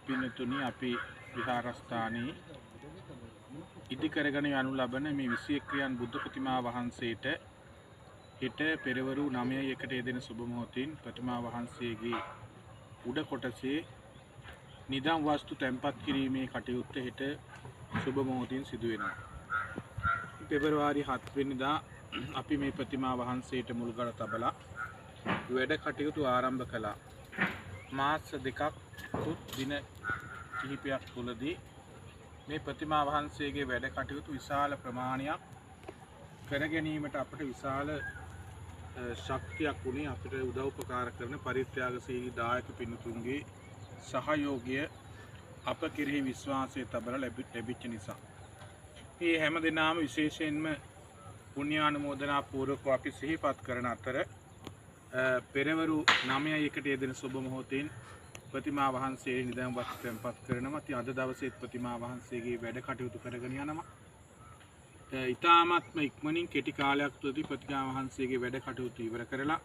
පින්නතුනි අපි විහාරස්ථානයේ ඉදි කරගෙන යනු ලබන මේ 21 යන් බුද්ධ ප්‍රතිමා වහන්සේට හිට පෙරවරු 9:01ට යෙදෙන සුබ මොහොතින් ප්‍රතිමා වහන්සේගේ උඩ කොටසේ නිදම් වස්තු තැන්පත් කිරීමේ කටයුත්ත හිට සුබ මොහොතින් සිදු වෙනවා. පෙබරවාරි 7 වෙනිදා අපි මේ ප්‍රතිමා වහන්සේට මුල්ගල තබලා වැඩ කටයුතු ආරම්භ කළා. මාස දෙකක් දින කිහිපයක් තුලදී මේ ප්‍රතිමා වහන්සේගේ වැඩ කටයුතු විශාල ප්‍රමාණයක් කර ගැනීමට අපට විශාල ශක්තියක් උනේ අපිට උදව්පකාර කරන පරිත්‍යාගශීලී දායක පින්තුන්ගේ සහයෝගය අප කෙරෙහි විශ්වාසය තබලා ලැබිච්ච නිසා මේ හැම දිනම විශේෂයෙන්ම පුණ්‍යානුමෝදනා පූර්වකව අපි සිහිපත් කරන අතර පෙරවරු 9:01ට යෙදෙන සුබ මොහොතින් ප්‍රතිමා වහන්සේ නිදම් වස්තු තැන්පත් කරනවා. ඉතින් අද දවසේ ප්‍රතිමා වහන්සේගේ වැඩ කටයුතු කරගෙන යනවා. ඊ타ත්ම ඉක්මනින් කෙටි කාලයක් තුළදී ප්‍රතිමා වහන්සේගේ වැඩ කටයුතු ඉවර කරලා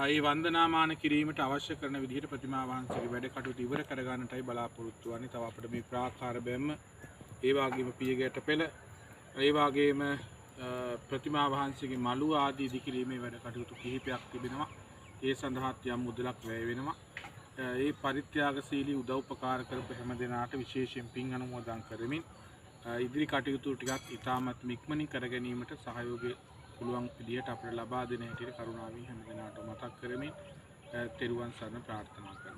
ඒ වන්දනාමාන කිරීමට අවශ්‍ය කරන විදිහට ප්‍රතිමා වහන්සේගේ වැඩ කටයුතු ඉවර කර ගන්නටයි බලාපොරොත්තු වෙන්නේ. තව අපිට මේ ප්‍රාකාර බැම්ම, ඒ වගේම පියගැට පෙළ, ඒ වගේම ප්‍රතිමා වහන්සේගේ මළු ආදී ඉදිකිරීමේ වැඩ කටයුතු කිහිපයක් තිබෙනවා. ඒ සඳහා යම් මුදලක් වැය වෙනවා. ඒ පරිත්‍යාගශීලී උදව්පකාර කරපු හැම දෙනාට විශේෂයෙන් පින් අනුමෝදන් කරමින් ඉදිරි කටයුතු ටිකක් ඉතාමත් ඉක්මනින් කර ගැනීමට සහයෝගය පුළුවන් විදිහට අපිට ලබා දෙන හැටියට කරුණාවෙන් හැම දෙනාටම මතක් කරමින් තෙරුවන් සරණ ප්‍රාර්ථනා කරමි.